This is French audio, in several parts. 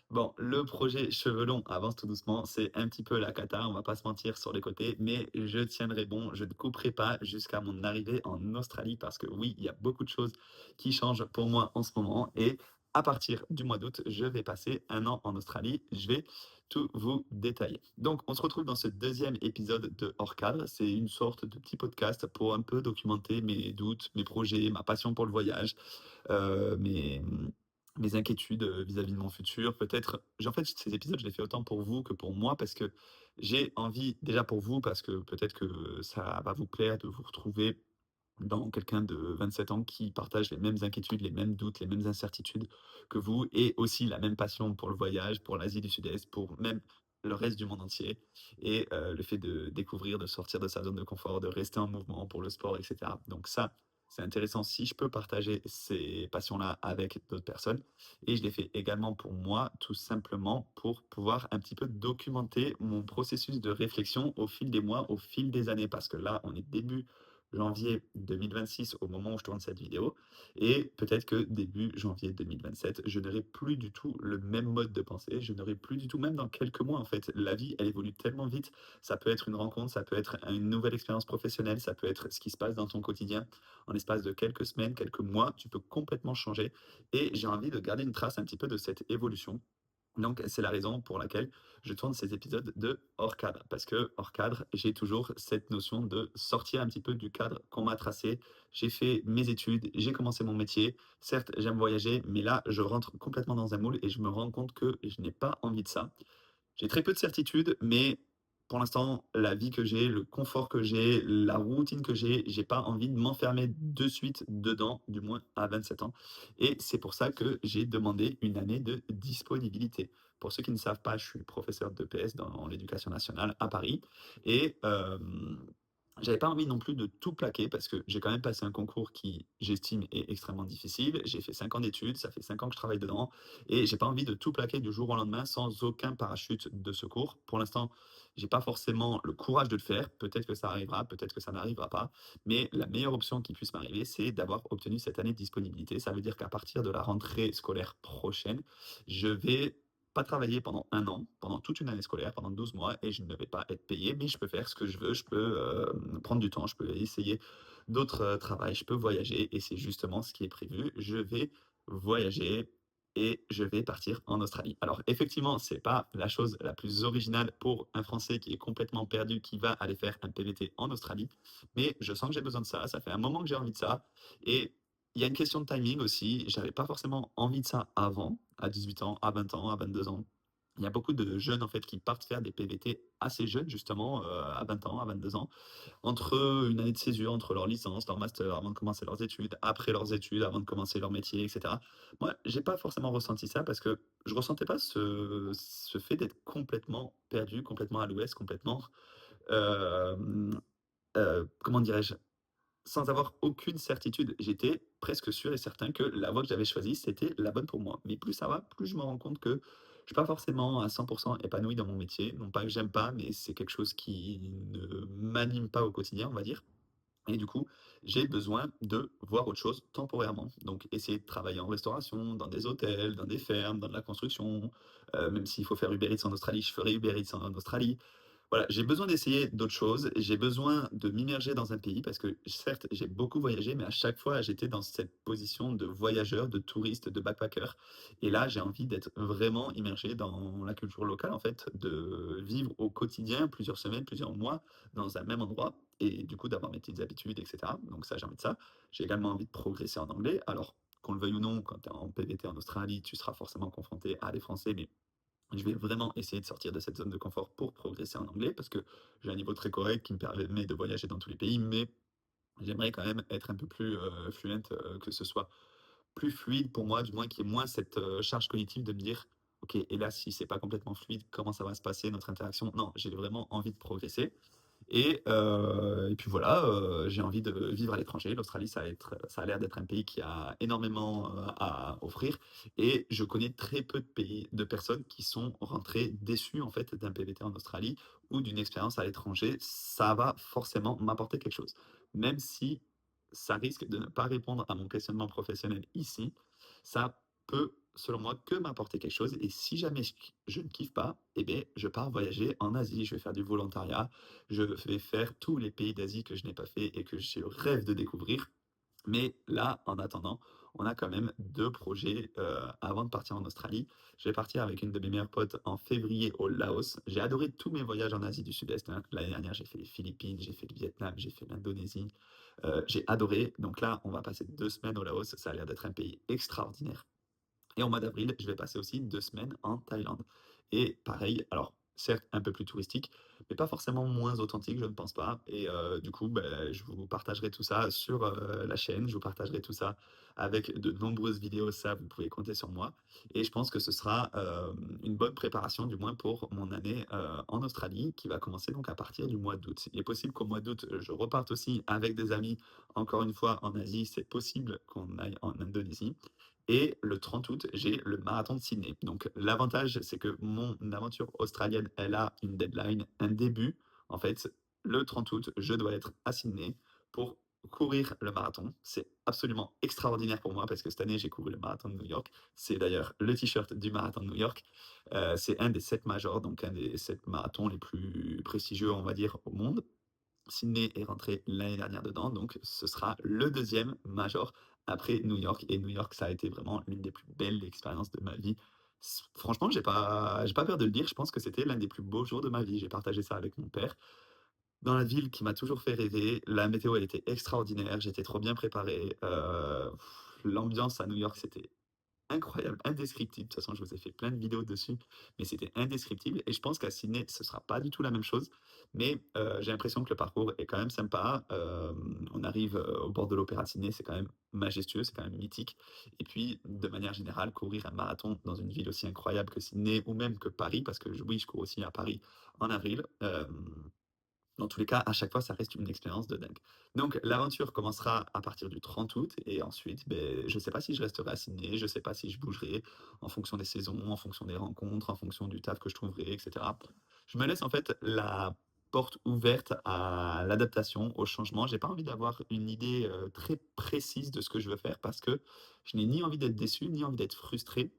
Bon, le projet cheveux longs avance tout doucement. C'est un petit peu la cata, on va pas se mentir sur les côtés, mais je tiendrai bon. Je ne couperai pas jusqu'à mon arrivée en Australie parce que oui, il y a beaucoup de choses qui changent pour moi en ce moment. Et à partir du mois d'août, je vais passer un an en Australie. Je vais tout vous détailler. Donc, on se retrouve dans ce deuxième épisode de Hors Cadre. C'est une sorte de petit podcast pour un peu documenter mes doutes, mes projets, ma passion pour le voyage, mes inquiétudes, vis-à-vis de mon futur. Peut-être en fait, ces épisodes, je les fais autant pour vous que pour moi parce que j'ai envie déjà pour vous, parce que peut-être que ça va vous plaire de vous retrouver dans quelqu'un de 27 ans qui partage les mêmes inquiétudes, les mêmes doutes, les mêmes incertitudes que vous et aussi la même passion pour le voyage, pour l'Asie du Sud-Est, pour même le reste du monde entier et le fait de découvrir, de sortir de sa zone de confort, de rester en mouvement pour le sport et cetera. Donc ça, c'est intéressant si je peux partager ces passions-là avec d'autres personnes et je l'ai fait également pour moi, tout simplement pour pouvoir un petit peu documenter mon processus de réflexion au fil des mois, au fil des années. Parce que là, on est début janvier 2026 au moment où je tourne cette vidéo et peut-être que début janvier 2027, je n'aurai plus du tout le même mode de pensée, je n'aurai plus du tout même dans quelques mois en fait. La vie, elle évolue tellement vite, ça peut être une rencontre, ça peut être une nouvelle expérience professionnelle, ça peut être ce qui se passe dans ton quotidien. En l'espace de quelques semaines, quelques mois, tu peux complètement changer et j'ai envie de garder une trace un petit peu de cette évolution. Donc, c'est la raison pour laquelle je tourne ces épisodes de hors cadre. Parce que hors cadre, j'ai toujours cette notion de sortir un petit peu du cadre qu'on m'a tracé. J'ai fait mes études, j'ai commencé mon métier. Certes, j'aime voyager, mais là, je rentre complètement dans un moule et je me rends compte que je n'ai pas envie de ça. J'ai très peu de certitudes, mais pour l'instant, la vie que j'ai, le confort que j'ai, la routine que j'ai pas envie de m'enfermer de suite dedans, du moins à 27 ans. Et c'est pour ça que j'ai demandé une année de disponibilité. Pour ceux qui ne savent pas, je suis professeur d'EPS dans l'éducation nationale à Paris. Et j'avais pas envie non plus de tout plaquer parce que j'ai quand même passé un concours qui, j'estime, est extrêmement difficile. J'ai fait 5 ans d'études, ça fait 5 ans que je travaille dedans. Et j'ai pas envie de tout plaquer du jour au lendemain sans aucun parachute de secours. Pour l'instant, j'ai pas forcément le courage de le faire. Peut-être que ça arrivera, peut-être que ça n'arrivera pas. Mais la meilleure option qui puisse m'arriver, c'est d'avoir obtenu cette année de disponibilité. Ça veut dire qu'à partir de la rentrée scolaire prochaine, je vais pas travailler pendant un an, pendant toute une année scolaire, pendant 12 mois, et je ne vais pas être payé, mais je peux faire ce que je veux, je peux prendre du temps, je peux essayer d'autres travails, je peux voyager, et c'est justement ce qui est prévu. Je vais voyager et je vais partir en Australie. Alors effectivement, c'est pas la chose la plus originale pour un Français qui est complètement perdu, qui va aller faire un PVT en Australie, mais je sens que j'ai besoin de ça, ça fait un moment que j'ai envie de ça, et il y a une question de timing aussi, j'avais pas forcément envie de ça avant, à 18 ans, à 20 ans, à 22 ans. Il y a beaucoup de jeunes en fait qui partent faire des PVT assez jeunes justement, à 20 ans, à 22 ans, entre une année de césure, entre leur licence, leur master, avant de commencer leurs études, après leurs études, avant de commencer leur métier, et cetera. Moi, j'ai pas forcément ressenti ça parce que je ressentais pas ce fait d'être complètement perdu, complètement à l'ouest, complètement, hem, comment dirais-je? Sans avoir aucune certitude. J'étais presque sûr et certain que la voie que j'avais choisie, c'était la bonne pour moi. Mais plus ça va, plus je me rends compte que je suis pas forcément à 100 épanoui dans mon métier. Non pas que j'aime pas, mais c'est quelque chose qui ne m'anime pas au quotidien, on va dire. Et du coup, j'ai besoin de voir autre chose temporairement. Donc essayer de travailler en restauration, dans des hôtels, dans des fermes, dans de la construction, même s'il faut faire Uber Eats en Australie, je ferai Uber Eats en Australie. Voilà, j'ai besoin d'essayer d'autres choses, j'ai besoin de m'immerger dans un pays parce que certes, j'ai beaucoup voyagé, mais à chaque fois, j'étais dans cette position de voyageur, de touriste, de backpacker. Et là, j'ai envie d'être vraiment immergé dans la culture locale, en fait, de vivre au quotidien plusieurs semaines, plusieurs mois dans un même endroit et du coup d'avoir mes petites habitudes, et cetera. Donc ça, j'ai envie de ça. J'ai également envie de progresser en anglais. Alors, qu'on le veuille ou non, quand tu es en PVT en Australie, tu seras forcément confronté à des Français, mais je vais vraiment essayer de sortir de cette zone de confort pour progresser en anglais parce que j'ai un niveau très correct qui me permet de voyager dans tous les pays, mais j'aimerais quand même être un peu plus fluent, que ce soit plus fluide pour moi, du moins qu'il y ait moins cette charge cognitive de me dire, ok, et là, si c'est pas complètement fluide, comment ça va se passer notre interaction? Non, j'ai vraiment envie de progresser. Et puis voilà, j'ai envie de vivre à l'étranger. L'Australie, ça a l'air d'être un pays qui a énormément, à offrir et je connais très peu de personnes qui sont rentrées déçues, en fait, d'un PVT en Australie ou d'une expérience à l'étranger. Ça va forcément m'apporter quelque chose. Même si ça risque de ne pas répondre à mon questionnement professionnel ici, ça peut selon moi, que m'apporter quelque chose et si jamais je ne kiffe pas, eh beh, je pars voyager en Asie, je vais faire du volontariat, je vais faire tous les pays d'Asie que je n'ai pas fait et que je rêve de découvrir. Mais là, en attendant, on a quand même 2 projets, avant de partir en Australie. Je vais partir avec une de mes meilleures potes en février au Laos. J'ai adoré tous mes voyages en Asie du Sud-Est, hein. L'année dernière, j'ai fait les Philippines, j'ai fait le Vietnam, j'ai fait l'Indonésie, j'ai adoré. Donc là, on va passer 2 semaines au Laos, ça a l'air d'être un pays extraordinaire. Et au mois d'avril, je vais passer aussi 2 semaines en Thaïlande. Et pareil, alors certes un peu plus touristique, mais pas forcément moins authentique, je ne pense pas. Et du coup, beh, je vous partagerai tout ça sur, la chaîne. Je vous partagerai tout ça avec de nombreuses vidéos. Ça, vous pouvez compter sur moi. Et je pense que ce sera, une bonne préparation, du moins pour mon année, en Australie, qui va commencer donc à partir du mois d'août. Il est possible qu'au mois d'août, je reparte aussi avec des amis, encore une fois en Asie. C'est possible qu'on aille en Indonésie. Et le 30 août, j'ai le marathon de Sydney. Donc l'avantage, c'est que mon aventure australienne, elle a une deadline, un début. En fait, le 30 août, je dois être à Sydney pour courir le marathon. C'est absolument extraordinaire pour moi parce que cette année, j'ai couru le marathon de New York. C'est d'ailleurs le t-shirt du marathon de New York. C'est un des 7 majors, donc un des 7 marathons les plus prestigieux, on va dire, au monde. Sydney est rentré l'année dernière dedans, donc ce sera le deuxième major après New York. Et New York, ça a été vraiment l'une des plus belles expériences de ma vie. Franchement, j'ai pas peur de le dire, je pense que c'était l'un des plus beaux jours de ma vie. J'ai partagé ça avec mon père. Dans la ville qui m'a toujours fait rêver, la météo, elle était extraordinaire, j'étais trop bien préparé. L'ambiance à New York, c'était incroyable, indescriptible. De toute façon, je vous ai fait plein de vidéos dessus, mais c'était indescriptible et je pense qu'à Sydney, ce sera pas du tout la même chose, mais j'ai l'impression que le parcours est quand même sympa. On arrive, au bord de l'opéra de Sydney, c'est quand même majestueux, c'est quand même mythique et puis, de manière générale, courir un marathon dans une ville aussi incroyable que Sydney ou même que Paris, parce que oui, je cours aussi à Paris en avril, dans tous les cas, à chaque fois, ça reste une expérience de dingue. Donc l'aventure commencera à partir du 30 août et ensuite, beh, je ne sais pas si je resterai à Sydney, je ne sais pas si je bougerai en fonction des saisons, en fonction des rencontres, en fonction du taf que je trouverai, et cetera. Je me laisse en fait la porte ouverte à l'adaptation, au changement. J'ai pas envie d'avoir une idée, très précise de ce que je veux faire parce que je n'ai ni envie d'être déçu, ni envie d'être frustré.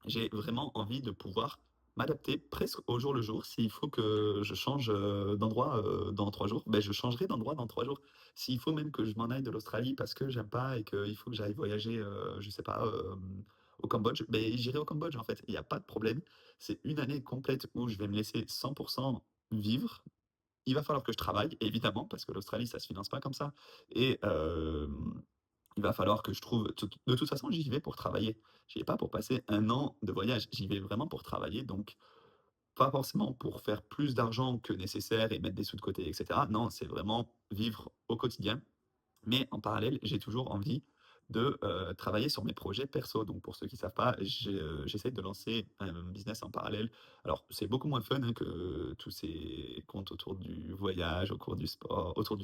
J'ai vraiment envie de pouvoir m'adapter presque au jour le jour. S'il faut que je change, d'endroit, dans 3 jours, ben je changerai d'endroit dans 3 jours. S'il faut même que je m'en aille de l'Australie parce que j'aime pas et qu'il faut que j'aille voyager, je sais pas, au Cambodge, beh, j'irai au Cambodge, en fait. Il y a pas de problème. C'est une année complète où je vais me laisser 100 vivre. Il va falloir que je travaille, évidemment, parce que l'Australie, ça se finance pas comme ça et il va falloir que je trouve de toute façon, j'y vais pour travailler. J'y vais pas pour passer un an de voyage, j'y vais vraiment pour travailler, donc pas forcément pour faire plus d'argent que nécessaire et mettre des sous de côté et cetera. Non, c'est vraiment vivre au quotidien mais en parallèle, j'ai toujours envie de, travailler sur mes projets perso. Donc pour ceux qui ne savent pas, j'essaie de lancer un business en parallèle. Alors c'est beaucoup moins fun, hein, que tous ces comptes autour du voyage, autour du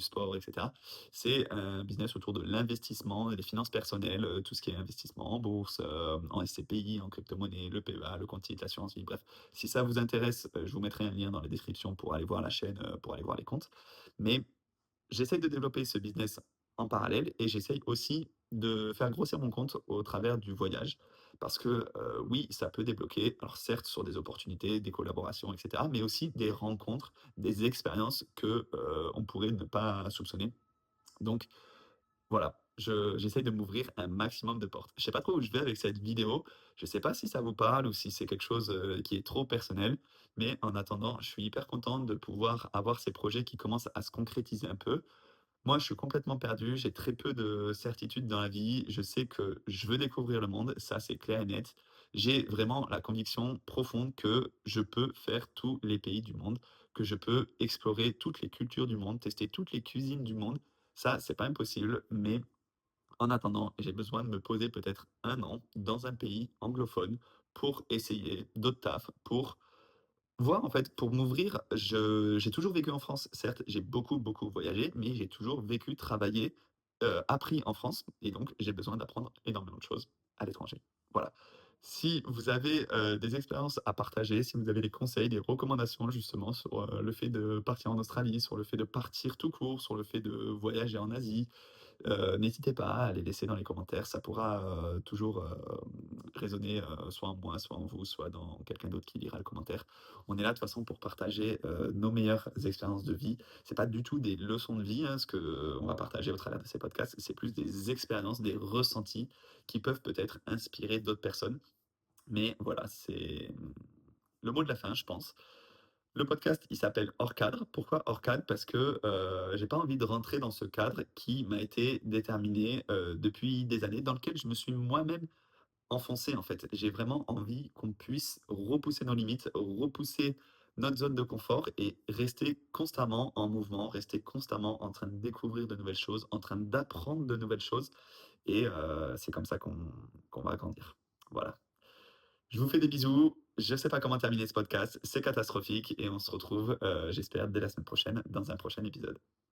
sport et cetera. C'est un business autour de l'investissement et des finances personnelles, tout ce qui est investissement en bourse, en SCPI, en crypto-monnaie, le PEA, le compte titre assurance vie, bref. Si ça vous intéresse, je vous mettrai un lien dans la description pour aller voir la chaîne, pour aller voir les comptes. Mais j'essaye de développer ce business en parallèle et j'essaye aussi de faire grossir mon compte au travers du voyage. Parce que oui, ça peut débloquer, alors certes sur des opportunités, des collaborations, et cetera, mais aussi des rencontres, des expériences que on pourrait ne pas soupçonner. Donc voilà, j'essaye de m'ouvrir un maximum de portes. Je sais pas trop où je vais avec cette vidéo. Je sais pas si ça vous parle ou si c'est quelque chose qui est trop personnel. Mais en attendant, je suis hyper content de pouvoir avoir ces projets qui commencent à se concrétiser un peu. Moi, je suis complètement perdu, j'ai très peu de certitudes dans la vie. Je sais que je veux découvrir le monde, ça c'est clair et net. J'ai vraiment la conviction profonde que je peux faire tous les pays du monde, que je peux explorer toutes les cultures du monde, tester toutes les cuisines du monde. Ça, c'est pas impossible, mais en attendant, j'ai besoin de me poser peut-être un an dans un pays anglophone pour essayer d'autres tafs, pour voir, en fait, pour m'ouvrir, je j'ai toujours vécu en France. Certes, j'ai beaucoup, beaucoup voyagé, mais j'ai toujours vécu, travaillé, appris en France et donc j'ai besoin d'apprendre énormément de choses à l'étranger. Voilà. Si vous avez, des expériences à partager, si vous avez des conseils, des recommandations justement sur, le fait de partir en Australie, sur le fait de partir tout court, sur le fait de voyager en Asie, n'hésitez pas à les laisser dans les commentaires. Ça pourra, toujours, résonner, soit en moi, soit en vous, soit dans quelqu'un d'autre qui lira le commentaire. On est là de toute façon pour partager, nos meilleures expériences de vie. C'est pas du tout des leçons de vie, hein, ce qu'on va partager au travers de ces podcasts. C'est plus des expériences, des ressentis qui peuvent peut-être inspirer d'autres personnes. Mais voilà, c'est, le mot de la fin, je pense. Le podcast, il s'appelle Hors cadre. Pourquoi hors cadre? Parce que, j'ai pas envie de rentrer dans ce cadre qui m'a été déterminé, depuis des années, dans lequel je me suis moi-même enfoncé, en fait. J'ai vraiment envie qu'on puisse repousser nos limites, repousser notre zone de confort et rester constamment en mouvement, rester constamment en train de découvrir de nouvelles choses, en train d'apprendre de nouvelles choses et c'est comme ça qu'on va grandir. Voilà. Je vous fais des bisous. Je sais pas comment terminer ce podcast, c'est catastrophique et on se retrouve, j'espère dès la semaine prochaine dans un prochain épisode.